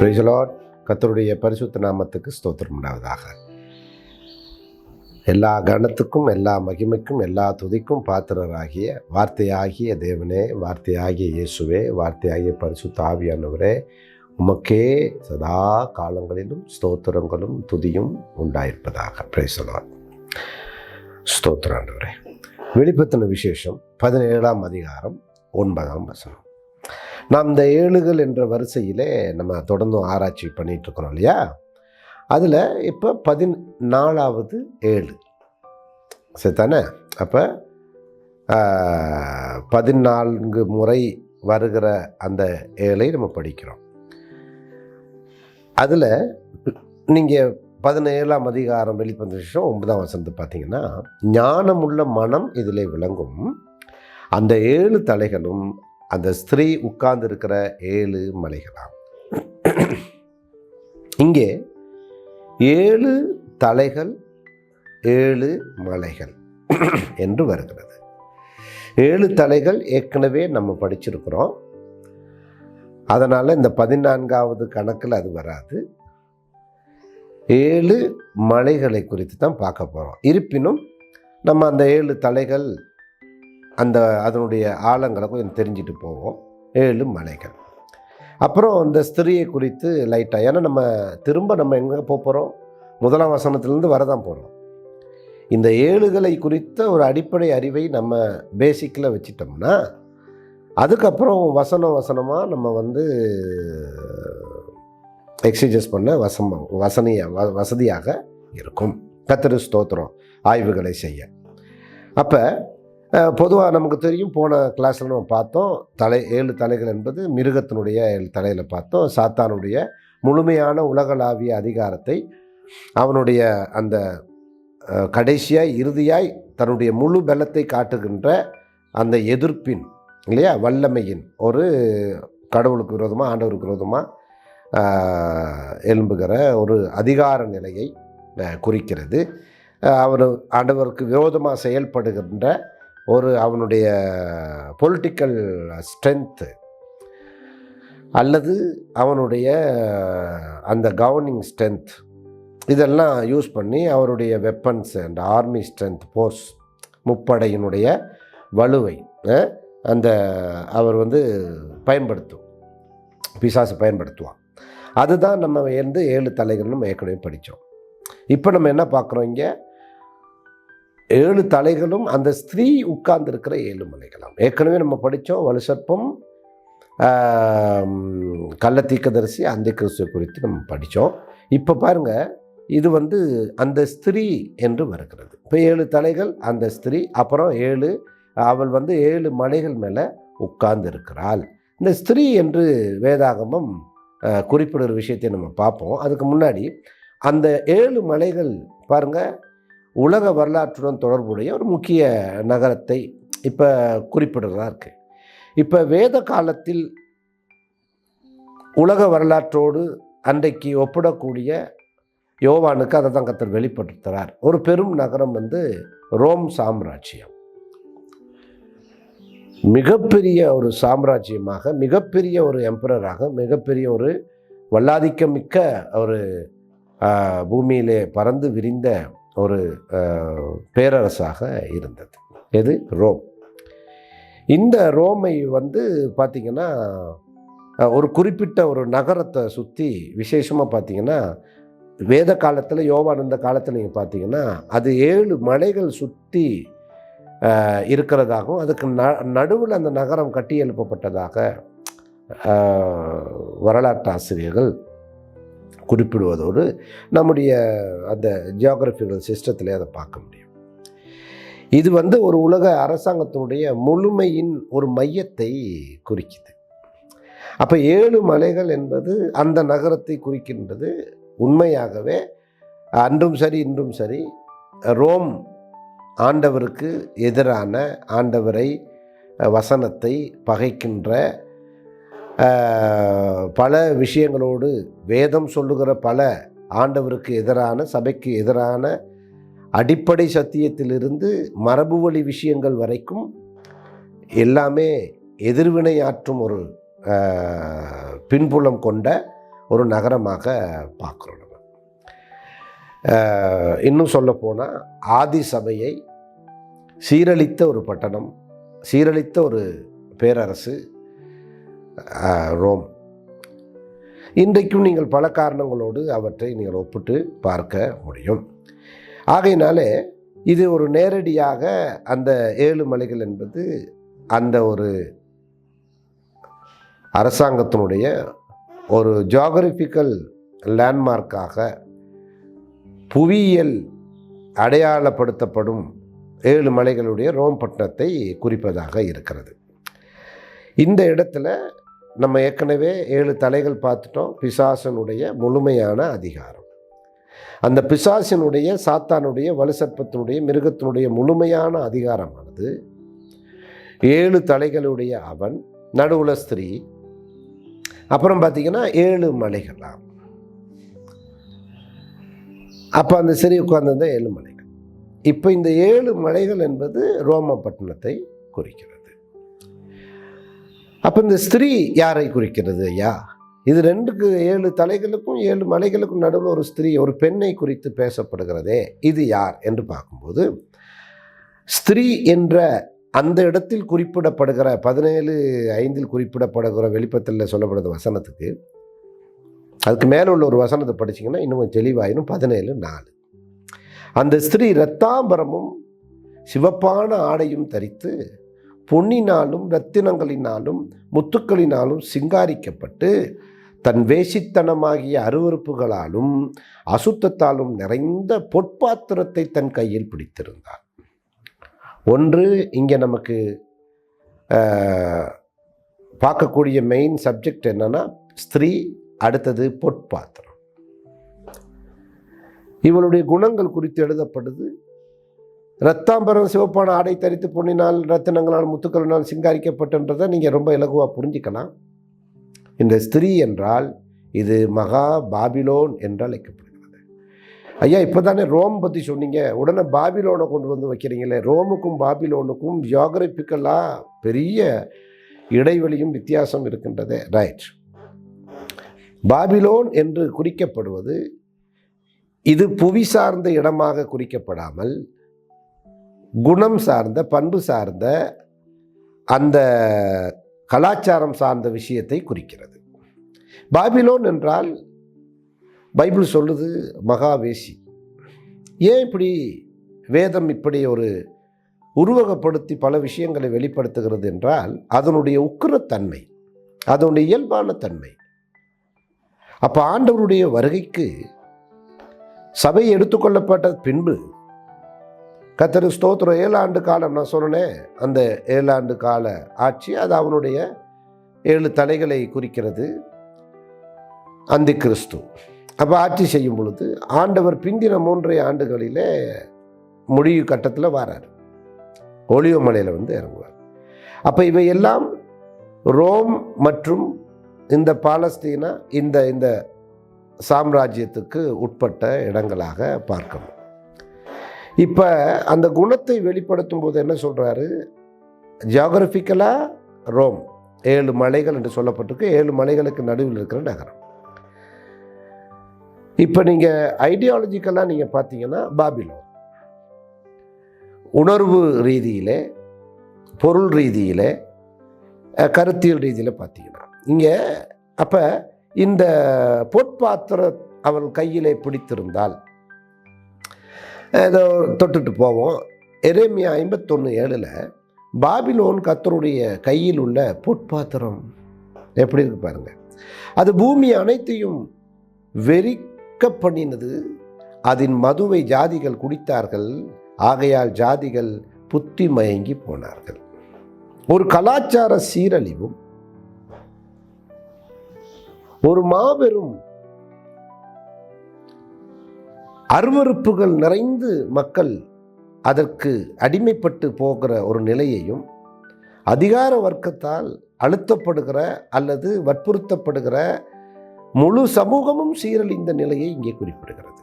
Praise the Lord. கர்த்தருடைய பரிசுத்த நாமத்துக்கு ஸ்தோத்திரம் உண்டாவதாக. எல்லா கனத்துக்கும் எல்லா மகிமைக்கும் எல்லா துதிக்கும் பாத்திரராகிய வார்த்தையாகிய தேவனே, வார்த்தையாகிய இயேசுவே, வார்த்தையாகிய பரிசுத்த ஆவியானவரே, உமக்கே சதா காலங்களிலும் ஸ்தோத்திரங்களும் துதியும் உண்டாயிருப்பதாக. Praise the Lord. ஸ்தோத்திரம் ஆண்டவரே. வெளிப்படுத்தின விசேஷம் 17ஆம் அதிகாரம் 9ஆம் வசனம். நாம் இந்த ஏழுகள் என்ற வரிசையிலே நம்ம தொடர்ந்து ஆராய்ச்சி பண்ணிகிட்டு இருக்கிறோம் இல்லையா? அதில் இப்போ 14வது ஏழு சரிதானே? அப்போ 14 முறை வருகிற அந்த ஏழை நம்ம படிக்கிறோம். அதில் நீங்கள் 17ஆம் அதிகாரம் வெளிப்படுத்தின விசேஷம் 9ஆம் வசனத்தை பார்த்தீங்கன்னா, ஞானமுள்ள மனம் இதிலே விளங்கும், அந்த 7 தலைகளும் அந்த ஸ்திரீ உட்கார்ந்து இருக்கிற 7 மலைகளாம். இங்கே 7 தலைகள் 7 மலைகள் என்று வருகிறது. 7 தலைகள் ஏற்கனவே நம்ம படிச்சிருக்கிறோம். அதனால் இந்த 14வது கணக்கில் அது வராது. 7 மலைகளை குறித்து தான் பார்க்க போகிறோம். இருப்பினும் நம்ம அந்த 7 தலைகள் அதனுடைய ஆழங்களை கொஞ்சம் தெரிஞ்சுட்டு போவோம். 7 மலைகள். அப்புறம் இந்த ஸ்திரியை குறித்து லைட்டாக, ஏன்னா நம்ம திரும்ப எங்கே போகிறோம்? 1ஆம் வசனத்திலேருந்து வரதான் போகிறோம். இந்த 7களை குறித்த ஒரு அடிப்படை அறிவை நம்ம பேசிக்கில் வச்சிட்டோம்னா, அதுக்கப்புறம் வசனமாக நம்ம எக்ஸசைஸ் பண்ண வசதியாக இருக்கும். கர்த்தருக்கு ஸ்தோத்திரம். ஆய்வுகளை செய்ய. அப்போ பொதுவாக நமக்கு தெரியும், போன கிளாஸில் நம்ம பார்த்தோம், 7 தலைகள் என்பது மிருகத்தினுடைய 7 தலையில் பார்த்தோம். சாத்தானுடைய முழுமையான உலகளாவிய அதிகாரத்தை, அவனுடைய அந்த கடைசியாய் இறுதியாய் தன்னுடைய முழு பலத்தை காட்டுகின்ற அந்த எதிர்ப்பின் இல்லையா வல்லமையின் ஒரு கடவுளுக்கு விரோதமாக, ஆண்டவருக்கு விரோதமாக எழும்புகிற ஒரு அதிகார நிலையை குறிக்கிறது. ஆண்டவருக்கு விரோதமாக செயல்படுகின்ற அவனுடைய பொலிட்டிக்கல் ஸ்ட்ரென்த்து அல்லது அவனுடைய அந்த கவர்னிங் ஸ்ட்ரென்த், இதெல்லாம் யூஸ் பண்ணி அவருடைய weapons and army strength, force, முப்படையினுடைய வலுவை அவர் பிசாசு பயன்படுத்துவான். அதுதான் நம்ம 7 தலைகள் நம்ம ஏற்கனவே படித்தோம். இப்போ நம்ம என்ன பார்க்குறோம்? இங்கே 7 தலைகளும் அந்த ஸ்திரீ உட்கார்ந்துருக்கிற 7 மலைகளாம். ஏற்கனவே நம்ம படித்தோம், வலுசற்பம், கள்ள தீர்க்கதரிசி, அந்த கிறிஸ்துவை குறித்து நம்ம படித்தோம். இப்போ பாருங்கள், இது அந்த ஸ்திரீ என்று வருகிறது. இப்போ 7 தலைகள் அந்த ஸ்திரீ, அப்புறம் அவள் 7 மலைகள் மேலே உட்கார்ந்து இருக்கிறாள். இந்த ஸ்திரீ என்று வேதாகமம் குறிப்பிடுகிற விஷயத்தை நம்ம பார்ப்போம். அதுக்கு முன்னாடி அந்த 7 மலைகள் பாருங்கள், உலக வரலாற்றுடன் தொடர்புடைய ஒரு முக்கிய நகரத்தை இப்போ குறிப்பிடுறதா இருக்குது. இப்போ வேத காலத்தில் உலக வரலாற்றோடு அன்றைக்கு ஒப்பிடக்கூடிய யோவானுக்கு அதை தான் கர்த்தர் வெளிப்படுத்துகிறார். ஒரு பெரும் நகரம் ரோம் சாம்ராஜ்யம். மிகப்பெரிய ஒரு சாம்ராஜ்யமாக, மிகப்பெரிய ஒரு எம்பரராக, மிகப்பெரிய ஒரு வல்லாதிக்கமிக்க ஒரு பூமியிலே பறந்து விரிந்த ஒரு பேரரசாக இருந்தது. எது? ரோம். இந்த ரோமை பார்த்திங்கன்னா ஒரு குறிப்பிட்ட ஒரு நகரத்தை சுற்றி விசேஷமாக பார்த்திங்கன்னா, வேத காலத்தில், யோவான் இந்த காலத்தில் நீங்கள் பார்த்திங்கன்னா, அது 7 மலைகள் சுற்றி இருக்கிறதாகவும், அதுக்கு நடுவில் அந்த நகரம் கட்டி எழுப்பப்பட்டதாக வரலாற்று ஆசிரியர்கள் குறிப்பிடுவதோடு நம்முடைய அந்த ஜியோகிராஃபிக்கல் சிஸ்டத்திலே அதை பார்க்க முடியும். இது ஒரு உலக அரசாங்கத்தினுடைய முழுமையின் ஒரு மையத்தை குறிக்குது. அப்போ 7 மலைகள் என்பது அந்த நகரத்தை குறிக்கின்றது. உண்மையாகவே அன்றும் சரி இன்றும் சரி, ரோம் ஆண்டவருக்கு எதிரான, ஆண்டவரை, வசனத்தை பகைக்கின்ற, பல விஷயங்களோடு வேதம் சொல்லுகிற பல ஆண்டவருக்கு எதிரான, சபைக்கு எதிரான அடிப்படை சத்தியத்திலிருந்து மரபு வழி விஷயங்கள் வரைக்கும் எல்லாமே எதிர்வினையாற்றும் ஒரு பின்புலம் கொண்ட ஒரு நகரமாக பார்க்குறோம் நம்ம. இன்னும் சொல்லப்போனால் ஆதி சபையை சீரழித்த ஒரு பட்டணம், சீரழித்த ஒரு பேரரசு ரோம். இன்றைக்கும் நீங்கள் பல காரணங்களோடு அவற்றை நீங்கள் ஒப்பிட்டு பார்க்க முடியும். ஆகையினாலே இது ஒரு நேரடியாக அந்த 7 மலைகள் என்பது அந்த ஒரு அரசாங்கத்தினுடைய ஒரு ஜியோகிராபிக்கல் லேண்ட்மார்க்காக, புவியியல் அடையாளப்படுத்தப்படும் 7 மலைகளுடைய ரோம் பட்டணத்தை குறிப்பதாக இருக்கிறது. இந்த இடத்துல நம்ம ஏற்கனவே 7 தலைகள் பார்த்துட்டோம். பிசாசனுடைய முழுமையான அதிகாரம், அந்த பிசாசினுடைய, சாத்தானுடைய, வலுசற்பத்தினுடைய, மிருகத்தினுடைய முழுமையான அதிகாரமானது 7 தலைகளுடைய அவன், நடுவுல ஸ்திரீ, அப்புறம் பார்த்தீங்கன்னா 7 மலைகளாம். அப்போ அந்த ஸ்திரீ உட்கார்ந்தது 7 மலைகள். இப்போ இந்த 7 மலைகள் என்பது ரோம பட்டணத்தை குறிக்கிறது. அப்போ இந்த ஸ்திரீ யாரை குறிக்கிறது ஐயா? இது 7 தலைகளுக்கும் 7 மலைகளுக்கும் நடுவில் ஒரு ஸ்திரீ, ஒரு பெண்ணை குறித்து பேசப்படுகிறதே, இது யார் என்று பார்க்கும்போது, ஸ்திரீ என்ற அந்த இடத்தில் குறிப்பிடப்படுகிற 17:5 குறிப்பிடப்படுகிற வெளிப்பத்தில் சொல்லப்படுற வசனத்துக்கு, அதுக்கு மேலே உள்ள ஒரு வசனத்தை படிச்சிங்கன்னா இன்னும் தெளிவாயினும் 17:4. அந்த ஸ்திரீ இரத்தாம்பரமும் சிவப்பான ஆடையும் தரித்து பொன்னினாலும் இரத்தினங்களினாலும் முத்துக்களினாலும் சிங்காரிக்கப்பட்டு தன் வேசித்தனமாகிய அருவருப்புகளாலும் அசுத்தத்தாலும் நிறைந்த பொற்பாத்திரத்தை தன் கையில் பிடித்திருந்தார். ஒன்று, இங்கே நமக்கு பார்க்கக்கூடிய மெயின் சப்ஜெக்ட் என்னன்னா ஸ்திரீ, அடுத்தது பொற்பாத்திரம். இவளுடைய குணங்கள் குறித்து எழுதப்படுது. இரத்தாம்பரம் சிவப்பான ஆடை தரித்து பொன்னினால் இரத்தினங்களால் முத்துக்களினால் சிங்காரிக்கப்பட்டன்றதை நீங்கள் ரொம்ப இலகுவாக புரிஞ்சிக்கலாம். இந்த ஸ்திரீ என்றால் இது மகா பாபிலோன் என்று அழைக்கப்படுகிறது. ஐயா, இப்போ தானே ரோம் பற்றி சொன்னீங்க, உடனே பாபிலோனை கொண்டு வந்து வைக்கிறீங்களே. ரோமுக்கும் பாபிலோனுக்கும் ஜியோகிராபிக்கலாக பெரிய இடைவெளியும் வித்தியாசம் இருக்கின்றதே. ரைட். பாபிலோன் என்று குறிக்கப்படுவது இது புவி சார்ந்த இடமாக குறிக்கப்படாமல் குணம் சார்ந்த, பண்பு சார்ந்த, அந்த கலாச்சாரம் சார்ந்த விஷயத்தை குறிக்கிறது. பாபிலோன் என்றால் பைபிள் சொல்லுது மகாவேசி. ஏன் இப்படி வேதம் இப்படி ஒரு உருவகப்படுத்தி பல விஷயங்களை வெளிப்படுத்துகிறது என்றால் அதனுடைய உக்கிரத்தன்மை, அதனுடைய இயல்பான தன்மை. அப்போ ஆண்டவருடைய வருகைக்கு சபை எடுத்துக்கொள்ளப்பட்ட பின்பு கர்த்தர் ஸ்தோத்திரம் 7 ஆண்டு காலம், நான் சொன்னேன் அந்த 7 ஆண்டு கால ஆட்சி, அது அவனுடைய 7 தலைகளை குறிக்கிறது. அந்தி கிறிஸ்து அப்போ ஆட்சி செய்யும் பொழுது ஆண்டவர் பிந்தின 3 ஆண்டுகளிலே முடிவு கட்டத்தில் வரார், ஒலிவ மலையில் இறங்குவார். அப்போ இவையெல்லாம் ரோம் மற்றும் இந்த பாலஸ்தீனா இந்த சாம்ராஜ்யத்துக்கு உட்பட்ட இடங்களாக பார்க்கணும். இப்போ அந்த குணத்தை வெளிப்படுத்தும் போது என்ன சொல்கிறாரு? ஜியோகிராஃபிக்கலாக ரோம் 7 மலைகள் என்று சொல்லப்பட்டிருக்கு. 7 மலைகளுக்கு நடுவில் இருக்கிற நகரம். இப்போ நீங்கள் ஐடியாலஜிக்கலாக நீங்கள் பார்த்தீங்கன்னா பாபிலோன் உணர்வு ரீதியிலே, பொருள் ரீதியிலே, கருத்தியல் ரீதியில் பார்த்தீங்கன்னா இங்கே அப்போ இந்த பொற்பாத்திரம் அவள் கையிலே பிடித்திருந்தால், ஏதோ தொட்டுட்டு போவோம். எரேமியா 51:7 பாபிலோன் கர்த்தருடைய கையில் உள்ள பொற்பாத்திரம் எப்படி இருக்கு பாருங்க. அது பூமி அனைத்தையும் வெறிக்க பண்ணினது, அதன் மதுவை ஜாதிகள் குடித்தார்கள், ஆகையால் ஜாதிகள் புத்தி மயங்கி போனார்கள். ஒரு கலாச்சார சீரழிவும் ஒரு மாபெரும் அருவருப்புகள் நிறைந்து மக்கள் அதற்கு அடிமைப்பட்டு போகிற ஒரு நிலையையும், அதிகார வர்க்கத்தால் அழுத்தப்படுகிற அல்லது வற்புறுத்தப்படுகிற முழு சமூகமும் சீரழிந்த நிலையை இங்கே குறிப்பிடுகிறது.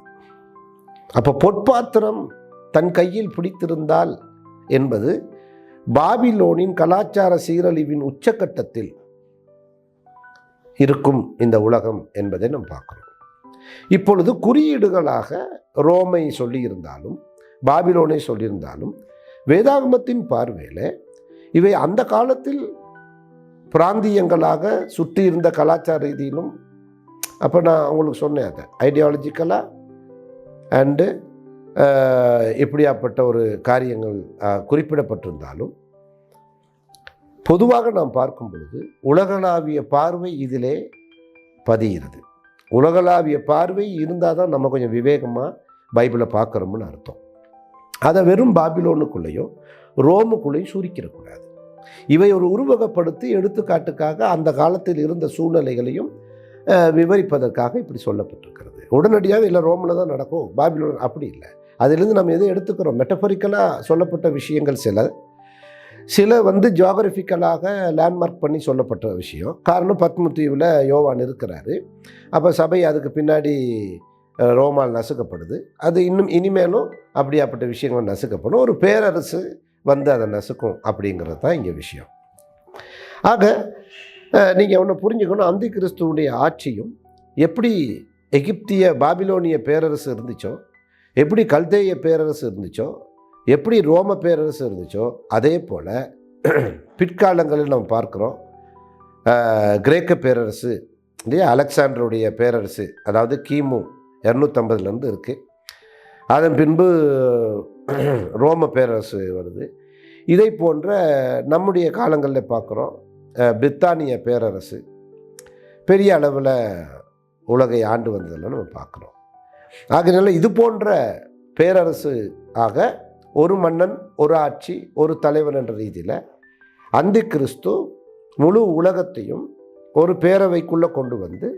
அப்போ பொற்பாத்திரம் தன் கையில் பிடித்திருந்தால் என்பது பாபிலோனின் கலாச்சார சீரழிவின் உச்சக்கட்டத்தில் இருக்கும் இந்த உலகம் என்பதை நாம் பார்க்கிறோம். இப்பொழுது குறியீடுகளாக ரோமை சொல்லியிருந்தாலும் பாபிலோனை சொல்லியிருந்தாலும் வேதாகமத்தின் பார்வையில் இவை அந்த காலத்தில் பிராந்தியங்களாக சுற்றி இருந்த கலாச்சார ரீதியிலும், அப்போ நான் உங்களுக்கு சொன்னேன், அதை ஐடியாலஜிக்கலாக அண்டு இப்படியாப்பட்ட ஒரு காரியங்கள் குறிப்பிடப்பட்டிருந்தாலும் பொதுவாக நாம் பார்க்கும் பொழுது உலகளாவிய பார்வை இதிலே பதிகிறது. உலகளாவிய பார்வை இருந்தால் தான் நம்ம கொஞ்சம் விவேகமாக பைபிளை பார்க்குறோம்னு அர்த்தம். அதை வெறும் பாபிலோனுக்குள்ளேயும் ரோமுக்குள்ளேயும் சுருக்கிடக்கூடாது. இவை ஒரு உருவகப்படுத்தி எடுத்துக்காட்டுக்காக அந்த காலத்தில் இருந்த சூழ்நிலைகளையும் விவரிப்பதற்காக இப்படி சொல்லப்பட்டிருக்கிறது. உடனடியாக இல்லை ரோமில் தான் நடக்கும், பாபிலோன் அப்படி இல்லை. அதிலிருந்து நம்ம எதை எடுத்துக்கிறோம்? மெட்டஃபரிக்கலாக சொல்லப்பட்ட விஷயங்கள் சில ஜியாகிரபிக்கலாக லேண்ட்மார்க் பண்ணி சொல்லப்பட்ட விஷயம். காரணம் பத்மதீவில் யோவான் இருக்கிறாரு. அப்போ சபை அதுக்கு பின்னாடி ரோமால் நசுக்கப்படுது. அது இனிமேலும் அப்படியாப்பட்ட விஷயங்கள் நசுக்கப்படும். ஒரு பேரரசு அதை நசுக்கும் அப்படிங்கிறது தான் இங்கே விஷயம். ஆக நீங்கள் ஒன்று புரிஞ்சுக்கணும், அந்தி கிறிஸ்துவுடைய ஆட்சியும் எப்படி எகிப்திய பாபிலோனிய பேரரசு இருந்துச்சோ, எப்படி கல்தேய பேரரசு இருந்துச்சோ, எப்படி ரோம பேரரசு இருந்துச்சோ, அதே போல் பிற்காலங்களில் நம்ம பார்க்குறோம் கிரேக்க பேரரசு இல்லையா, அலெக்சாண்டருடைய பேரரசு, அதாவது கிமு 250 இருக்குது. அதன் பின்பு ரோம பேரரசு வருது. இதை போன்ற நம்முடைய காலங்களில் பார்க்குறோம் பிரித்தானிய பேரரசு பெரிய அளவில் உலகை ஆண்டு வந்ததில் நம்ம பார்க்குறோம். ஆகையினால இது போன்ற பேரரசு ஆக ஒரு மன்னன், ஒரு ஆட்சி, ஒரு தலைவன் என்ற ரீதியில் அந்தி கிறிஸ்து முழு உலகத்தையும் ஒரு பேரவைக்குள்ளே கொண்டு வந்து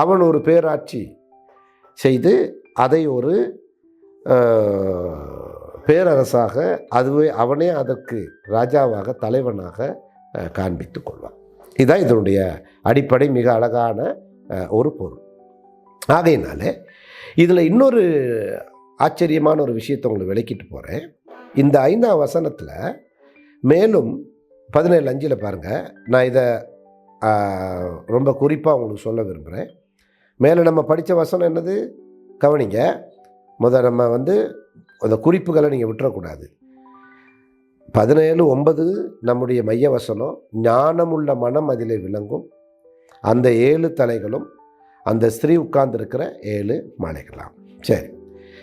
அவன் ஒரு பேராட்சி செய்து அதை ஒரு பேரரசாக அவனே அதற்கு ராஜாவாக தலைவனாக காண்பித்து கொள்வான். இதுதான் இதனுடைய அடிப்படை, மிக அழகான ஒரு பொருள். ஆகையினால இதில் இன்னொரு ஆச்சரியமான ஒரு விஷயத்தை உங்களுக்கு விளக்கிட்டு போகிறேன். இந்த 5ஆம் வசனத்தில் மேலும் 17:5 பாருங்கள். நான் இதை ரொம்ப குறிப்பாக உங்களுக்கு சொல்ல விரும்புகிறேன். மேலே நம்ம படித்த வசனம் என்னது கவனிங்க. நம்ம அந்த குறிப்புகளை நீங்கள் விட்டுறக்கூடாது. 17:9 நம்முடைய மைய வசனம். ஞானமுள்ள மனம் அதிலே விளங்கும், அந்த 7 தலைகளும் அந்த ஸ்திரீ உட்கார்ந்துருக்கிற 7 மலைகளாம். சரி,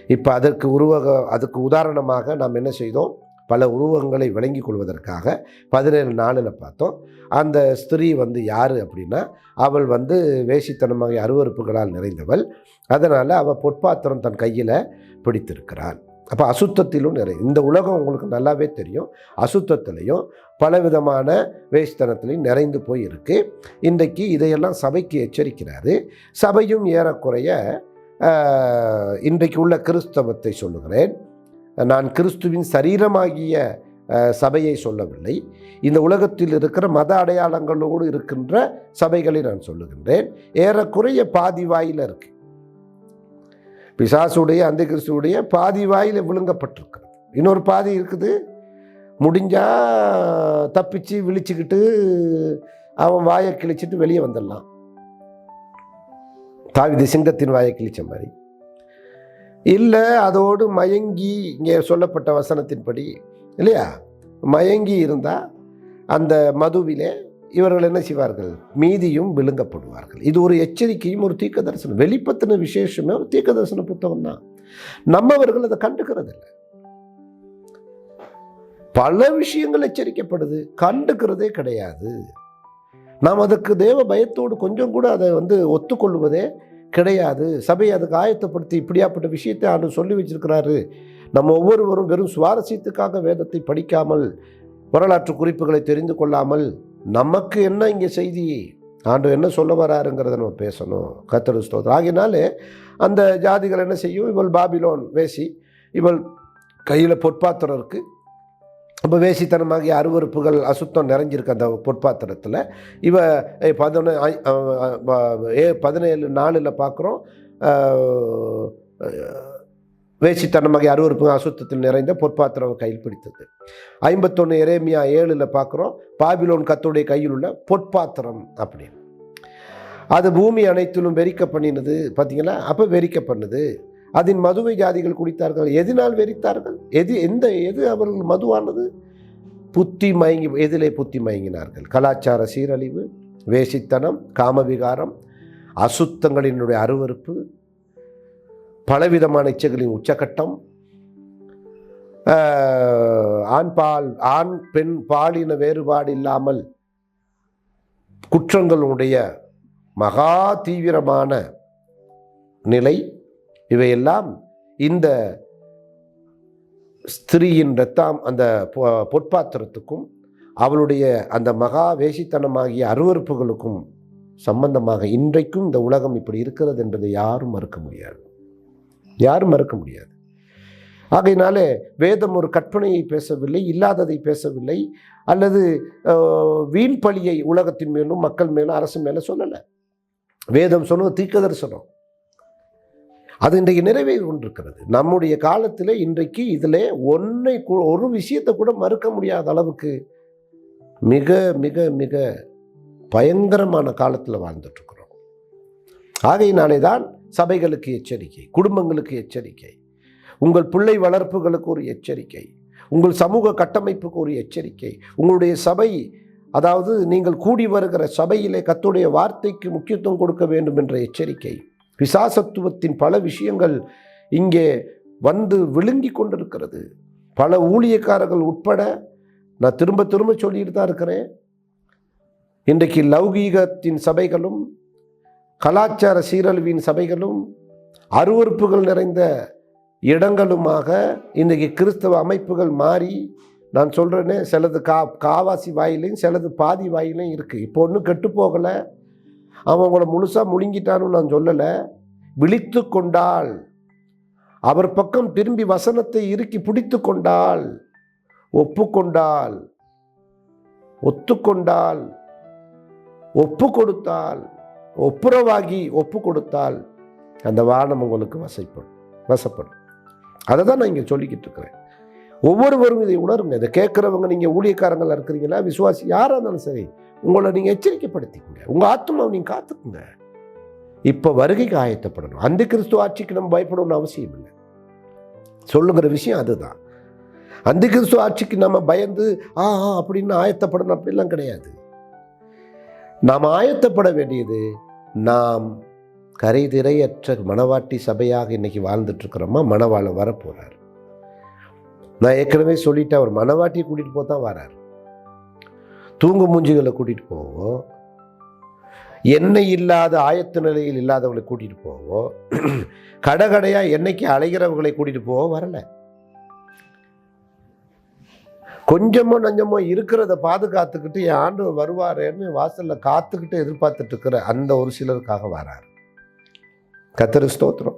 இப்போ அதுக்கு உதாரணமாக நாம் என்ன செய்தோம்? பல உருவங்களை விளங்கி கொள்வதற்காக 17:4 பார்த்தோம். அந்த ஸ்திரீ யார் அப்படின்னா, அவள் வேசித்தனமாக அருவருப்புகளால் நிறைந்தவள். அதனால் அவள் பொற்பாத்திரம் தன் கையில் பிடித்திருக்கிறாள். அப்போ அசுத்தத்திலும் இந்த உலகம் உங்களுக்கு நல்லாவே தெரியும், அசுத்தத்திலையும் பலவிதமான வேசித்தனத்திலையும் நிறைந்து போய் இருக்கு. இன்றைக்கு இதையெல்லாம் சபைக்கு எச்சரிக்கிறாரு. சபையும் ஏறக்குறைய இன்றைக்கு உள்ள கிறிஸ்தவத்தை சொல்லுகிறேன், நான் கிறிஸ்துவின் சரீரமாகிய சபையை சொல்லவில்லை, இந்த உலகத்தில் இருக்கிற மத அடையாளங்களோடு இருக்கின்ற சபைகளை நான் சொல்லுகின்றேன். ஏறக்குறைய பாதி வாயில் இருக்கு. பிசாசுடைய அந்த கிறிஸ்துவுடைய பாதி வாயில் விழுங்கப்பட்டிருக்கிறது. இன்னொரு பாதி இருக்குது, முடிஞ்சால் தப்பிச்சு விழிச்சுக்கிட்டு அவன் வாயை கிழிச்சிட்டு வெளியே வந்துடலாம். தாவீது சிங்கத்தின் வாயை கிழிச்ச மாதிரி. இல்லை அதோடு மயங்கி, இங்கே சொல்லப்பட்ட வசனத்தின்படி இல்லையா, மயங்கி இருந்தால் அந்த மதுவிலே இவர்கள் என்ன செய்வார்கள்? மீதியும் விழுங்கப்படுவார்கள். இது ஒரு எச்சரிக்கையும் ஒரு தீர்க்க தரிசனம். வெளிப்பத்தின விசேஷமே ஒரு தீர்க்க தரிசன புத்தகம் தான். நம்மவர்கள் அதை கண்டுக்கிறது இல்லை. பல விஷயங்கள் எச்சரிக்கப்படுது, கண்டுக்கிறதே கிடையாது. நாம் அதுக்கு தேவ பயத்தோடு கொஞ்சம் கூட அதை ஒத்துக்கொள்வதே கிடையாது. சபையை அதுக்கு ஆயத்தப்படுத்தி இப்படியாப்பட்ட விஷயத்தை ஆண்டு சொல்லி வச்சிருக்கிறாரு. நம்ம ஒவ்வொருவரும் வெறும் சுவாரஸ்யத்துக்காக வேதத்தை படிக்காமல், வரலாற்று குறிப்புகளை தெரிந்து கொள்ளாமல், நமக்கு என்ன இங்கே செய்தி, ஆண்டு என்ன சொல்ல வராருங்கிறத நம்ம பேசணும். கர்த்தருக்கு ஸ்தோத்திரம். ஆகினாலே அந்த ஜாதிகள் என்ன செய்யும்? இவள் பாபிலோன் வேசி, இவள் கையில் பொற்பாத்திரம் இருக்குது. அப்போ வேசித்தனமாகிய அருவருப்புகள் அசுத்தம் நிறைஞ்சிருக்கு அந்த பொற்பாத்திரத்தில். இவ 17:4 பார்க்குறோம், வேசித்தனமாகிய அருவருப்புகள் அசுத்தத்தில் நிறைந்த பொற்பாத்திரம் கையில் பிடித்தது. 51 எரேமியா 7 பார்க்குறோம், பாபிலோன் கர்த்தருடைய கையில் உள்ள பொற்பாத்திரம் அப்படின்னு. அது பூமி அனைத்திலும் வெறிக்க பண்ணினது. பார்த்தீங்களா? அப்போ வெறிக்க பண்ணுது. அதன் மதுவை ஜாதிகள் குடித்தார்கள். எதினால் வெறித்தார்கள்? எது அவர்கள் மதுவானது? புத்தி மயங்கி. எதிலே புத்தி மயங்கினார்கள்? கலாச்சார சீரழிவு, வேசித்தனம், காமவிகாரம், அசுத்தங்களினுடைய அருவருப்பு, பலவிதமான இச்சைகளின் உச்சகட்டம், ஆண் பெண் பாலின வேறுபாடு இல்லாமல் குற்றங்களுடைய மகா தீவிரமான நிலை, இவையெல்லாம் இந்த ஸ்திரீயின் இரத்தம் அந்த பொற்பாத்திரத்துக்கும் அவளுடைய அந்த மகா வேசித்தனமாகிய அருவறுப்புகளுக்கும் சம்பந்தமாக இன்றைக்கும் இந்த உலகம் இப்படி இருக்கிறது என்பதை யாரும் மறுக்க முடியாது. யாரும் மறுக்க முடியாது. ஆகையினாலே வேதம் ஒரு கற்பனையை பேசவில்லை, இல்லாததை பேசவில்லை, அல்லது வீண் பழியை உலகத்தின் மேலும் மக்கள் மேலும் அரசு மேலே சொல்லலை. வேதம் சொன்னது தீர்க்கதரிசனம். அது இன்றைக்கு நிறைவேறி கொண்டிருக்கிறது. நம்முடைய காலத்தில் இன்றைக்கு இதில் ஒரு விஷயத்தை கூட மறுக்க முடியாத அளவுக்கு மிக மிக மிக பயங்கரமான காலத்தில் வாழ்ந்துட்டுருக்கிறோம். ஆகையினாலே தான் சபைகளுக்கு எச்சரிக்கை, குடும்பங்களுக்கு எச்சரிக்கை, உங்கள் பிள்ளை வளர்ப்புகளுக்கு ஒரு எச்சரிக்கை, உங்கள் சமூக கட்டமைப்புக்கு ஒரு எச்சரிக்கை, உங்களுடைய சபை, அதாவது நீங்கள் கூடி வருகிற சபையிலே கர்த்தருடைய வார்த்தைக்கு முக்கியத்துவம் கொடுக்க வேண்டும் என்ற எச்சரிக்கை. பிசாசத்துவத்தின் பல விஷயங்கள் இங்கே வந்து விழுங்கி கொண்டிருக்கிறது. பல ஊழியக்காரர்கள் உட்பட நான் திரும்ப திரும்ப சொல்லிட்டு தான் இருக்கிறேன். இன்றைக்கு லௌகீகத்தின் சபைகளும் கலாச்சார சீரழிவின் சபைகளும் அருவருப்புகள் நிறைந்த இடங்களுமாக இன்றைக்கு கிறிஸ்தவ அமைப்புகள் மாறி, நான் சொல்கிறேனே, சிலது காவாசி வாயிலையும் சிலது பாதி வாயிலையும் இருக்குது. இப்போ ஒன்றும் கெட்டு போகலை, அவன் உங்களை முழுசாக முழுங்கிட்டான்னு நான் சொல்லலை. விழித்து கொண்டால், அவர் பக்கம் திரும்பி வசனத்தை இறுக்கி பிடித்து கொண்டால், ஒப்புக்கொண்டால், ஒத்துக்கொண்டால், ஒப்பு கொடுத்தால், ஒப்புரவாகி ஒப்பு கொடுத்தால் அந்த வானம் உங்களுக்கு வசப்படும். அதை தான் நான் இங்கே சொல்லிக்கிட்டு இருக்கிறேன். ஒவ்வொருவரும் இதை உணருங்க. இதை கேட்குறவங்க, நீங்கள் ஊழியக்காரங்களாக இருக்கிறீங்களா, விசுவாசி யாராக இருந்தாலும் சரி, உங்களை நீங்கள் எச்சரிக்கைப்படுத்திக்கங்க. உங்கள் ஆத்மாவை நீங்கள் காத்துக்குங்க. இப்போ வருகைக்கு ஆயத்தப்படணும். அந்த கிறிஸ்துவ ஆட்சிக்கு நம்ம பயப்படணும்னு அவசியம் இல்லை. சொல்லுங்கிற விஷயம் அதுதான். அந்த கிறிஸ்துவ ஆட்சிக்கு நம்ம பயந்து அப்படின்னு ஆயத்தப்படணும் அப்படிலாம் கிடையாது. நாம் ஆயத்தப்பட வேண்டியது, நாம் கரைதிரையற்ற மணவாட்டி சபையாக இன்னைக்கு வாழ்ந்துட்டு இருக்கிறோமா, மணவாள வரப்போறார். நான் ஏற்கனவே சொல்லிட்டு, அவர் மணவாட்டியை கூட்டிகிட்டு போதான் வரார். தூங்கு மூஞ்சிகளை கூட்டிகிட்டு போவோம், எண்ணெய் இல்லாத ஆயத்த நிலையில் இல்லாதவங்களை கூட்டிகிட்டு போவோம், கடையாக என்னைக்கு அலைகிறவர்களை கூட்டிகிட்டு போவோம் வரல. கொஞ்சமோ நஞ்சமோ இருக்கிறத பாதுகாத்துக்கிட்டு என் ஆண்டவர் வருவாரேன்னு வாசலில் காத்துக்கிட்டு எதிர்பார்த்துட்டு இருக்கிற அந்த ஒரு சிலருக்காக வரார். கர்த்தர் ஸ்தோத்திரம்.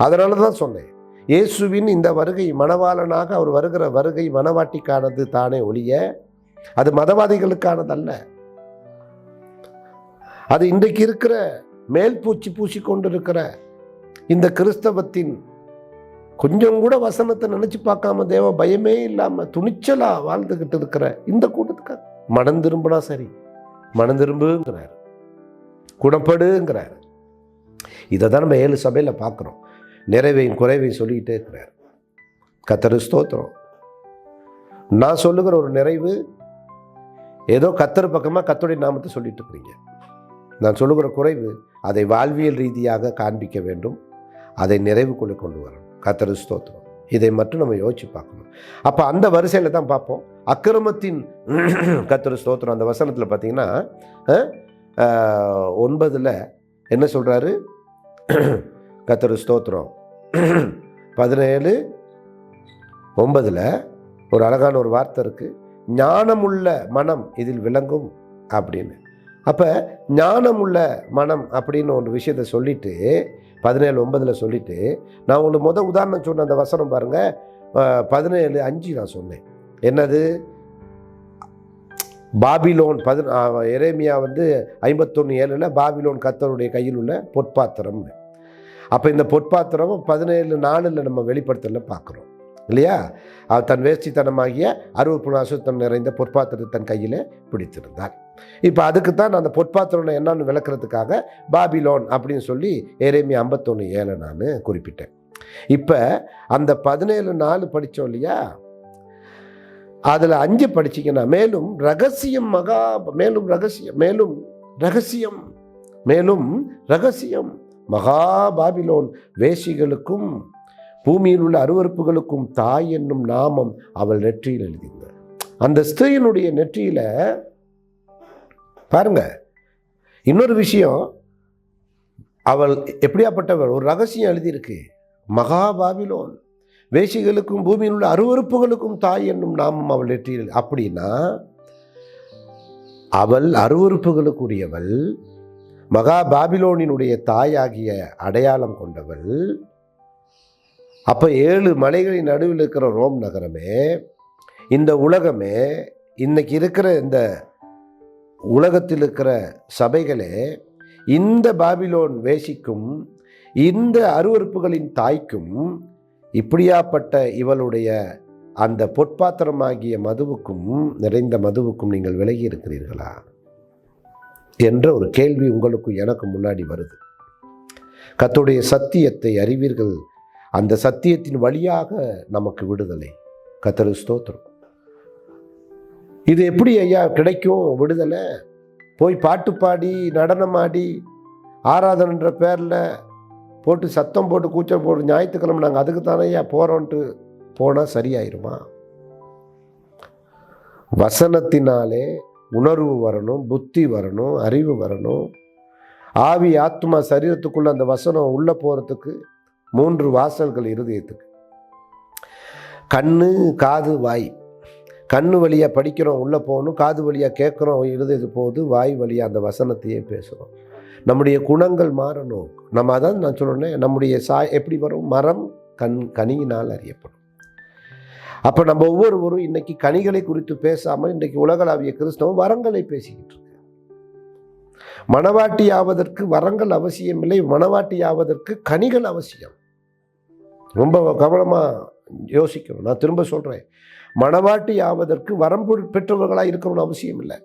அதனால தான் சொன்னேன், இயேசுவின் இந்த வருகை மணவாளனாக அவர் வருகிற வருகை மணவாட்டிக்கானது தானே ஒழிய அது மதவாதிகளுக்கானதல்ல. அது இன்றைக்கு இருக்கிற மேல் பூச்சி பூசிக்கொண்டு இருக்கிற இந்த கிறிஸ்தவத்தின் கொஞ்சம் கூட வசனத்தை நினைச்சு பார்க்காம, தேவ பயமே இல்லாம துணிச்சலா வாழ்ந்துகிட்டு இருக்கிற இந்த கூட்டத்துக்காக மனம் திரும்பினா சரி, மனம் திரும்புங்கிறார், குணப்படுங்கிறார். இதை தான் நம்ம 7 சபையில் பார்க்குறோம். நிறைவையும் குறைவையும் சொல்லிக்கிட்டே இருக்கிறார். கர்த்தர் ஸ்தோத்திரம். நான் சொல்லுகிற ஒரு நிறைவு ஏதோ கர்த்தர் பக்கமாக கர்த்தருடைய நாமத்தை சொல்லிட்டு இருக்கிறீங்க. நான் சொல்லுகிற குறைவு, அதை வாழ்வியல் ரீதியாக காண்பிக்க வேண்டும், அதை நிறைவுக்குள்ளே கொண்டு வரணும். கர்த்தர் ஸ்தோத்திரம். இதை மட்டும் நம்ம யோசிச்சு பார்க்கணும். அப்போ அந்த வரிசையில் தான் பார்ப்போம். அக்கிரமத்தின் கர்த்தர் ஸ்தோத்திரம். அந்த வசனத்தில் பார்த்தீங்கன்னா 9 என்ன சொல்கிறாரு? கர்த்தர் ஸ்தோத்திரம் 17:9 ஒரு அழகான ஒரு வார்த்தை இருக்குது, ஞானமுள்ள மனம் இதில் விளங்கும் அப்படின்னு. அப்போ ஞானமுள்ள மனம் அப்படின்னு ஒரு விஷயத்தை சொல்லிட்டு 17:9 சொல்லிட்டு, நான் உங்களுக்கு உதாரணம் சொன்ன அந்த வசனம் பாருங்கள், 17:5 நான் சொன்னேன். என்னது? பாபிலோன். எரேமியா 51:7 பாபிலோன் கர்த்தருடைய கையில் உள்ள பொற்பாத்திரம்னு. அப்போ இந்த பொற்பாத்திரம் 17:4 நம்ம வெளிப்படுத்தல பார்க்குறோம். இல்லையா? அவர் தன் வேஷ்டித்தனமாகிய அருவருப்பு அசுத்தம் நிறைந்த பொற்பாத்திரத்தை தன் கையில் பிடித்திருந்தார். இப்போ அதுக்கு தான் அந்த பொற்பாத்திரம் என்னன்னு விளக்குறதுக்காக பாபிலோன் அப்படின்னு சொல்லி எரேமியா 51:7 நான் குறிப்பிட்டேன். இப்போ அந்த 17:4 படித்தோம் இல்லையா, அதில் 5 படிச்சிங்கன்னா மேலும் ரகசியம் மகா பாபிலோன் வேசிகளுக்கும் பூமியில் உள்ள அருவருப்புகளுக்கும் தாய் என்னும் நாமம் அவள் நெற்றியில் எழுதினார். அந்த ஸ்திரீயினுடைய நெற்றியில பாருங்க, இன்னொரு விஷயம், அவள் எப்படியாப்பட்டவள், ஒரு ரகசியம் எழுதியிருக்கு. மகா பாபிலோன் வேசிகளுக்கும் பூமியில் உள்ள அருவருப்புகளுக்கும் தாய் என்னும் நாமம் அவள் நெற்றியில். அப்படின்னா அவள் அருவருப்புகளுக்குரியவள், மகா பாபிலோனினுடைய தாயாகிய அடையாளம் கொண்டவள். அப்போ 7 மலைகளின் நடுவில் இருக்கிற ரோம் நகரமே, இந்த உலகமே, இன்னைக்கு இருக்கிற இந்த உலகத்தில் இருக்கிற சபைகளே இந்த பாபிலோன் வேசிக்கும் இந்த அருவருப்புகளின் தாய்க்கும் இப்படியாப்பட்ட இவளுடைய அந்த பொற்பாத்திரமாகிய மதுவுக்கும் நிறைந்த மதுவுக்கும் நீங்கள் விலகி இருக்கிறீர்களா என்ற ஒரு கேள்வி உங்களுக்கும் எனக்கு முன்னாடி வருது. கர்த்தருடைய சத்தியத்தை அறிவீர்கள், அந்த சத்தியத்தின் வழியாக நமக்கு விடுதலை. கர்த்தருக்கு ஸ்தோத்திரம். இது எப்படி ஐயா கிடைக்கும் விடுதலை? போய் பாட்டு பாடி நடனமாடி ஆராதனைன்ற பேரில் போட்டு சத்தம் போட்டு கூச்சல் போட்டு ஞாயிற்றுக்கிழமை நாங்கள் அதுக்கு தானே ஐயா போகிறோன்ட்டு போனால் சரியாயிருமா? வசனத்தினாலே உணர்வு வரணும், புத்தி வரணும், அறிவு வரணும். ஆவி ஆத்மா சரீரத்துக்குள்ள அந்த வசனம் உள்ளே போகிறதுக்கு 3 வாசல்கள் இருதயத்துக்கு. கண்ணு, காது, வாய். கண்ணு வழியாக படிக்கிறோம், உள்ளே போகணும். காது வழியாக கேட்குறோம், இருதயத்து போகுது. வாய் வழியாக அந்த வசனத்தையே பேசுகிறோம். நம்முடைய குணங்கள் மாறணும். நம்ம அதான் நான் சொல்கிறேன், நம்முடைய எப்படி வரும்? மரம் கனியினால் அறியப்படும். அப்போ நம்ம ஒவ்வொருவரும் இன்னைக்கு கனிகளை குறித்து பேசாமல் இன்றைக்கு உலகளாவிய கிறிஸ்தவம் வரங்களை பேசிக்கிட்டு இருக்கு. மணவாட்டி ஆவதற்கு வரங்கள் அவசியம் இல்லை, மணவாட்டி ஆவதற்கு கனிகள் அவசியம். ரொம்ப கவனமாக யோசிக்கணும். நான் திரும்ப சொல்கிறேன், மணவாட்டி ஆவதற்கு வரம் பெற்றவர்களாக இருக்கணும்னு அவசியம் இல்லை.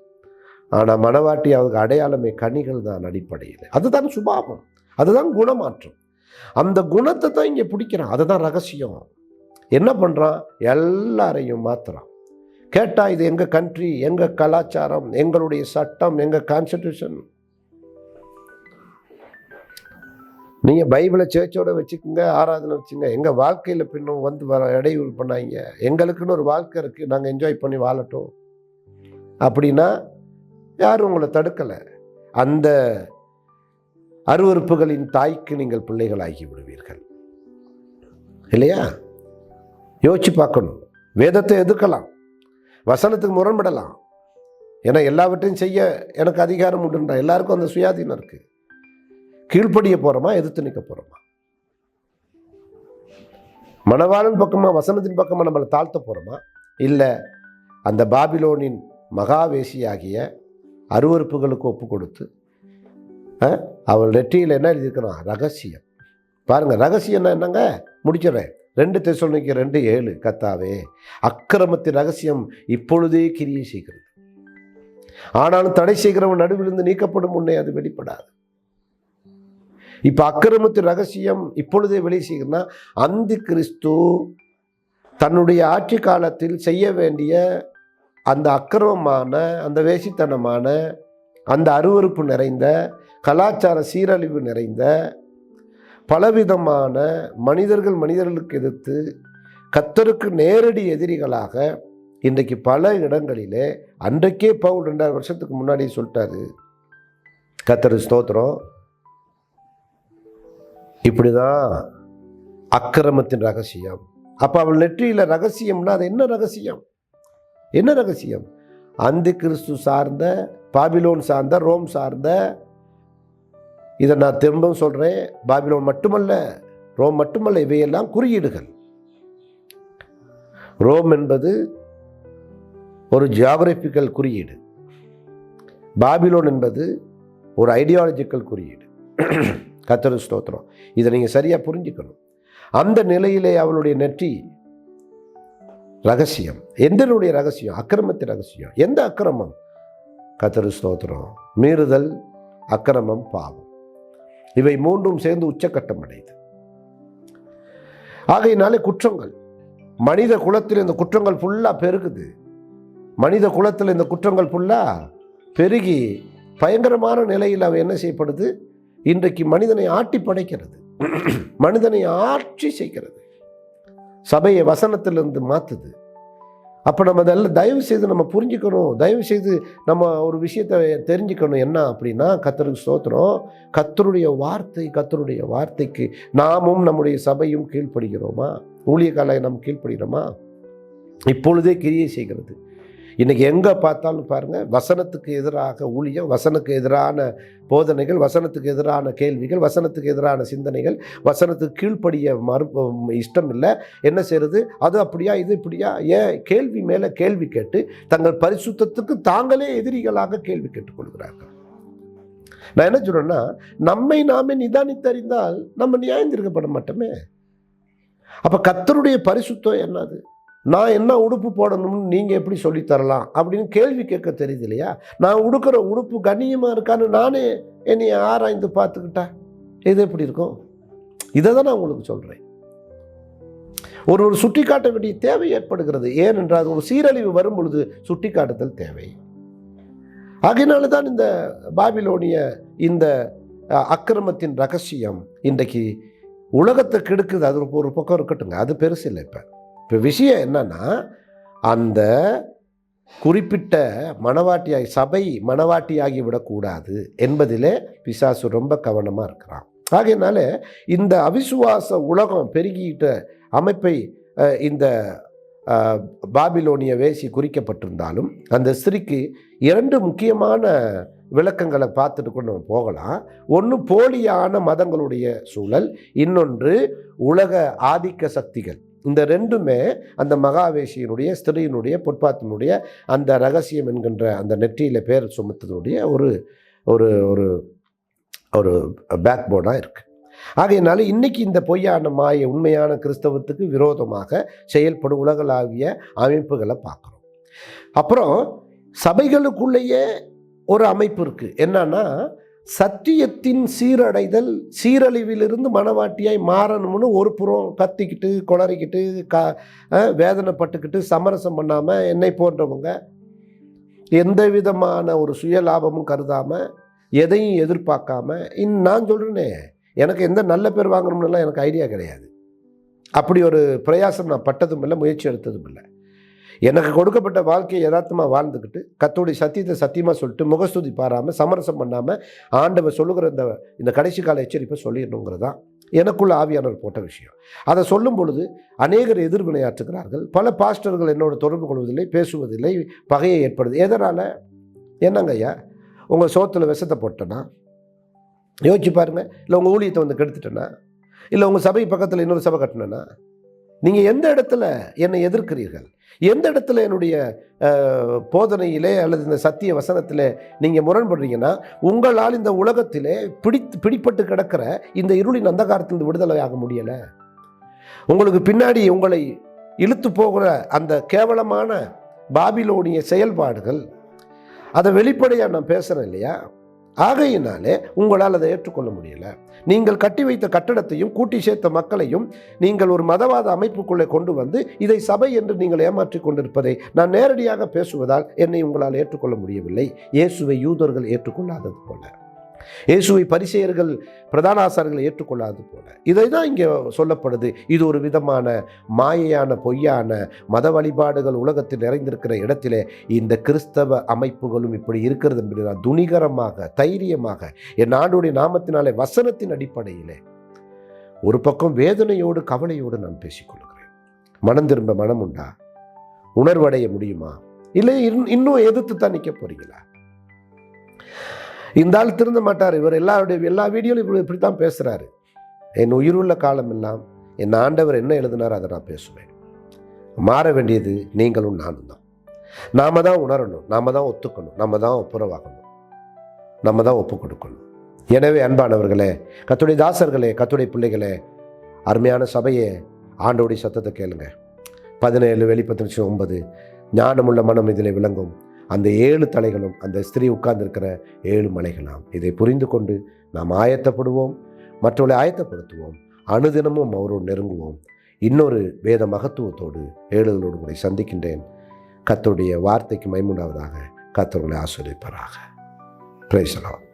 ஆனால் மணவாட்டி ஆவதற்கு அடையாளமே கனிகள் தான் அடிப்படையில். அதுதான் சுபாவம், அதுதான் குணமாற்றம். அந்த குணத்தை தான் இங்கே பிடிக்கிறான். அதுதான் ரகசியம். என்ன பண்ணுறான்? எல்லாரையும் மாற்றுறான். கேட்டால் இது எங்கள் கண்ட்ரி, எங்கள் கலாச்சாரம், எங்களுடைய சட்டம், எங்கள் கான்ஸ்டிடியூஷன். நீங்கள் பைபிளை சேர்ச்சோட வச்சுக்கோங்க, ஆராதனை வச்சுங்க. எங்கள் வாழ்க்கையில் பின்னும் வந்து இடையூறு பண்ணாங்க. எங்களுக்குன்னு ஒரு வாழ்க்கை இருக்குது, நாங்கள் என்ஜாய் பண்ணி வாழட்டும் அப்படின்னா யாரும் உங்களை தடுக்கலை. அந்த அருவருப்புகளின் தாய்க்கு நீங்கள் பிள்ளைகளாகி விடுவீர்கள் இல்லையா? யோசிச்சு பார்க்கணும். வேதத்தை எதிர்க்கலாம், வசனத்துக்கு முரண்படலாம். ஏன்னா எல்லாவற்றையும் செய்ய எனக்கு அதிகாரம் உண்டுன்றா. எல்லாருக்கும் அந்த சுயாதீனம் இருக்குது. கீழ்ப்படிய போகிறோமா, எதிர்த்து நிற்க போகிறோமா? மணவாளன் பக்கமா, வசனத்தின் பக்கமாக நம்மளை தாழ்த்த போகிறோமா? இல்லை அந்த பாபிலோனின் மகாவேசியாகிய அருவருப்புகளுக்கு ஒப்பு கொடுத்து அவள் நெற்றியில் என்ன எழுதியிருக்கிறான்? ரகசியம். பாருங்கள், ரகசியம்னா என்னங்க? முடிச்சிடறேன். 2 தெசலோனிக்கேயர் 2:7. கர்த்தாவே, அக்கிரமத்தின் ரகசியம் இப்பொழுதே கிரியை செய்கிறது, ஆனாலும் தடை செய்கிறவன் நடுவிலிருந்து நீக்கப்படும் முன்னே அது வெளிப்படாது. இப்போ அக்கிரமத்தின் ரகசியம் இப்பொழுதே வெளியே செய்கிறதுனா, அந்தி கிறிஸ்து தன்னுடைய ஆட்சி காலத்தில் செய்ய வேண்டிய அந்த அக்கிரமமான, அந்த வேசித்தனமான, அந்த அருவருப்பு நிறைந்த, கலாச்சார சீரழிவு நிறைந்த, பலவிதமான மனிதர்களுக்கு எதிர்த்து கர்த்தருக்கு நேரடி எதிரிகளாக இன்றைக்கு பல இடங்களிலே, அன்றைக்கே பவுல் 2000 வருஷத்துக்கு முன்னாடி சொல்லிட்டாரு. கர்த்தருக்கு ஸ்தோத்திரம். இப்படிதான் அக்கிரமத்தின் ரகசியம். அப்போ அவள் நெற்றியில் ரகசியம்னா அது என்ன ரகசியம்? என்ன ரகசியம்? அந்தி கிறிஸ்து சார்ந்த, பாபிலோன் சார்ந்த, ரோம் சார்ந்த, இதை நான் திரும்பவும் சொல்கிறேன், பாபிலோன் மட்டுமல்ல, ரோம் மட்டுமல்ல, இவையெல்லாம் குறியீடுகள். ரோம் என்பது ஒரு ஜியாகிரபிக்கல் குறியீடு, பாபிலோன் என்பது ஒரு ஐடியாலஜிக்கல் குறியீடு. கர்த்தருக்கு ஸ்தோத்திரம். இதை நீங்கள் சரியாக புரிஞ்சுக்கணும். அந்த நிலையிலே அவளுடைய நெற்றி ரகசியம். எந்தனுடைய ரகசியம்? அக்கிரமத்தின் ரகசியம். எந்த அக்கிரமம்? கர்த்தருக்கு ஸ்தோத்திரம். மீறுதல், அக்கிரமம், பாவம், இவை மூன்றும் சேர்ந்து உச்சக்கட்டம் அடையுது. ஆகையினாலே குற்றங்கள், மனித குலத்தில் இந்த குற்றங்கள் ஃபுல்லாக பெருகுது. மனித குலத்தில் இந்த குற்றங்கள் ஃபுல்லாக பெருகி பயங்கரமான நிலையில் அவை என்ன செய்யப்படுது? இன்றைக்கு மனிதனை ஆட்டி படைக்கிறது, மனிதனை ஆட்சி செய்கிறது, சபையை வசனத்திலிருந்து மாற்றுது. அப்போ நம்ம அதெல்லாம் தயவு செய்து நம்ம புரிஞ்சுக்கணும். தயவு செய்து நம்ம ஒரு விஷயத்தை தெரிஞ்சுக்கணும். என்ன அப்படின்னா, கர்த்தருக்கு ஸ்தோத்திரம், கர்த்தருடைய வார்த்தைக்கு நாமும் நம்முடைய சபையும் கீழ்ப்படுகிறோமா? ஊழியக்காலை நாம் கீழ்ப்படுகிறோமா? இப்பொழுதே கிரியை செய்கிறது. இன்றைக்கி எங்கே பார்த்தாலும் பாருங்கள், வசனத்துக்கு எதிராக ஊழியம், வசனத்துக்கு எதிரான போதனைகள், வசனத்துக்கு எதிரான கேள்விகள், வசனத்துக்கு எதிரான சிந்தனைகள், வசனத்துக்கு கீழ்ப்படிய இஷ்டம் இல்லை. என்ன செய்கிறது? அது அப்படியா, இது இப்படியா? ஏன் கேள்வி மேலே கேள்வி கேட்டு தங்கள் பரிசுத்தத்துக்கு தாங்களே எதிரிகளாக கேள்வி கேட்டுக்கொள்கிறார்கள். நான் என்ன சொல்கிறேன்னா, நம்மை நாமே நிதானித்தறிந்தால் நம்ம நியாயந்திருக்கப்பட மாட்டோமே. அப்போ கர்த்தருடைய பரிசுத்தம் என்னது? நான் என்ன உடுப்பு போடணும்னு நீங்கள் எப்படி சொல்லித்தரலாம் அப்படின்னு கேள்வி கேட்க தெரியுது இல்லையா? நான் உடுக்கிற உடுப்பு கண்ணியமாக இருக்கான்னு நானே என்னை ஆராய்ந்து பார்த்துக்கிட்டா இது எப்படி இருக்கும்? இதை தான் நான் உங்களுக்கு சொல்கிறேன். ஒரு சுட்டி காட்ட வேண்டிய தேவை ஏற்படுகிறது. ஏனென்றால் ஒரு சீரழிவு வரும் பொழுது சுட்டி காட்டுதல் தேவை. ஆகையினால தான் இந்த பாபிலோனிய இந்த அக்கிரமத்தின் ரகசியம் இன்றைக்கு உலகத்தை கெடுக்குது. அது ஒரு பக்கம் இருக்கட்டுங்க, அது பெருசு இல்லை. இப்போ விஷயம் என்னன்னா, அந்த குறிப்பிட்ட மணவாட்டியாகி சபை மணவாட்டியாகி விடக்கூடாது என்பதிலே பிசாசு ரொம்ப கவனமாக இருக்கிறான். ஆகையினால இந்த அவிசுவாச உலகம் பெருகிட்ட அமைப்பை இந்த பாபிலோனிய வேசி குறிக்கப்பட்டிருந்தாலும் அந்த ஸ்திரீக்கு 2 முக்கியமான விளக்கங்களை பார்த்துட்டு கொண்டு நம்ம போகலாம். ஒன்று போலியான மதங்களுடைய சூழல், இன்னொன்று உலக ஆதிக்க சக்திகள். இந்த ரெண்டுமே அந்த மகாவேசியினுடைய ஸ்திரீயினுடைய பொற்பாத்தினுடைய அந்த ரகசியம் என்கின்ற அந்த நெற்றியில் பேர் சுமத்தனுடைய ஒரு ஒரு ஒரு ஒரு பேக் போர்டாக இருக்குது. ஆகையினால இன்றைக்கி இந்த பொய்யான மாய உண்மையான கிறிஸ்தவத்துக்கு விரோதமாக செயல்படும் உலகளாவிய அமைப்புகளை பார்க்குறோம். அப்புறம் சபைகளுக்குள்ளேயே ஒரு அமைப்பு இருக்குது. என்னன்னா, சத்தியத்தின் சீரடைதல், சீரழிவிலிருந்து மனவாட்டியாய் மாறணும்னு ஒரு புறம் கத்திக்கிட்டு கொளறிக்கிட்டு வேதனைப்பட்டுக்கிட்டு சமரசம் பண்ணாமல் என்னை போன்றவங்க எந்த விதமான ஒரு சுயலாபமும் கருதாமல் எதையும் எதிர்பார்க்காம, நான் சொல்கிறேனே, எனக்கு எந்த நல்ல பேர் வாங்கணும்னுலாம் எனக்கு ஐடியா கிடையாது. அப்படி ஒரு பிரயாசம் நான் பட்டதும் இல்லை, முயற்சி எடுத்ததும் இல்லை. எனக்கு கொடுக்கப்பட்ட வாழ்க்கையை யதார்த்தமாக வாழ்ந்துக்கிட்டு கர்த்தருடைய சத்தியத்தை சத்தியமாக சொல்லிட்டு முகஸ்துதி பாராமல் சமரசம் பண்ணாமல் ஆண்டவர் சொல்லுகிற இந்த கடைசி கால எச்சரிப்பை சொல்லிடணுங்கிறது தான் எனக்குள்ள ஆவியானவர் போட்ட விஷயம். அதை சொல்லும் பொழுது அநேகர் எதிர்வினையாற்றுகிறார்கள். பல பாஸ்டர்கள் என்னோட தொடர்பு கொள்வதில்லை, பேசுவதில்லை, பகையை ஏற்படுது. எதனால்? என்னங்க ஐயா, உங்கள் சோத்தில் விஷத்தை போட்டேன்னா யோசிச்சு பாருங்கள். இல்லை உங்கள் ஊழியத்தை வந்து கெடுத்துட்டேன்னா, இல்லை உங்கள் சபை பக்கத்தில் இன்னொரு சபை கட்டினேன்னா, நீங்கள் எந்த இடத்துல என்னை எதிர்க்கிறீர்கள்? எந்த இடத்துல என்னுடைய போதனையிலே அல்லது இந்த சத்திய வசனத்தில் நீங்கள் முரண்படுறீங்கன்னா, உங்களால் இந்த உலகத்திலே பிடிப்பட்டு கிடக்கிற இந்த இருளின் அந்தகாரத்திலிருந்து விடுதலை ஆக முடியலை. உங்களுக்கு பின்னாடி உங்களை இழுத்து போகிற அந்த கேவலமான பாபிலோனிய செயல்பாடுகள், அதை வெளிப்படையாக நான் பேசுகிறேன் இல்லையா? ஆகையினாலே உங்களால் அதை ஏற்றுக்கொள்ள முடியலை. நீங்கள் கட்டி வைத்த கட்டடத்தையும் கூட்டி சேர்த்த மக்களையும் நீங்கள் ஒரு மதவாத அமைப்புக்குள்ளே கொண்டு வந்து இதை சபை என்று நீங்கள் ஏமாற்றி கொண்டிருப்பதை நான் நேரடியாக பேசுவதால் என்னை உங்களால் ஏற்றுக்கொள்ள முடியவில்லை. இயேசுவை யூதர்கள் ஏற்றுக்கொள்ளாதது போல, இயேசுவை பரிசேயர்கள் பிரதான ஆசாரியர்கள் ஏற்றுக்கொள்ளாதது போல, இதை தான் இங்கே சொல்லப்படுது. இது ஒரு விதமான மாயையான பொய்யான மத வழிபாடுகள் உலகத்தில் நிறைந்திருக்கிற இடத்திலே இந்த கிறிஸ்தவ அமைப்புகளும் இப்படி இருக்கிறது என்பதை நான் துணிகரமாக தைரியமாக என் ஆண்டவருடைய நாமத்தினாலே வசனத்தின் அடிப்படையிலே ஒரு பக்கம் வேதனையோடு கவலையோடு நான் பேசிக்கொள்கிறேன். மனம் திரும்ப மனம் உண்டா? உணர்வடைய முடியுமா? இல்லை இன்னும் எதிர்த்து தான் நிற்க போறீங்களா? இந்த ஆள் திருந்த மாட்டார். இவர் எல்லா வீடியோலையும் இப்படித்தான் பேசுகிறாரு. என் உயிருள்ள காலம் எல்லாம் என் ஆண்டவர் என்ன எழுதினார் அதை நான் பேசுவேன். மாற வேண்டியது நீங்களும் நானும் தான். நாம தான் உணரணும், நாம தான் ஒத்துக்கணும், நம்ம தான் ஒப்புரவாகணும், நம்ம தான் ஒப்பு கொடுக்கணும். எனவே அன்பானவர்களே, கர்த்தருடைய தாசர்களே, கர்த்தருடைய பிள்ளைகளே, அருமையான சபையே, ஆண்டவருடைய சத்தத்தை கேளுங்க. 17 வெளிப்படுத்தின விசேஷம் 9 ஞானமுள்ள மனம் இதில் விளங்கும். அந்த 7 தலைகளும் அந்த ஸ்திரீ உட்கார்ந்திருக்கிற 7 மலைகளாம். இதை புரிந்து கொண்டு நாம் ஆயத்தப்படுவோம், மற்றவர்களை ஆயத்தப்படுத்துவோம், அனுதினமும் அவரோடு நெருங்குவோம். இன்னொரு வேத மகத்துவத்தோடு ஏழுதலோடு கூட சந்திக்கின்றேன். கர்த்தருடைய வார்த்தைக்கு மகிமை உண்டாவதாக. கர்த்தர் உங்களை ஆசீர்வதிப்பாராக. Praise the Lord.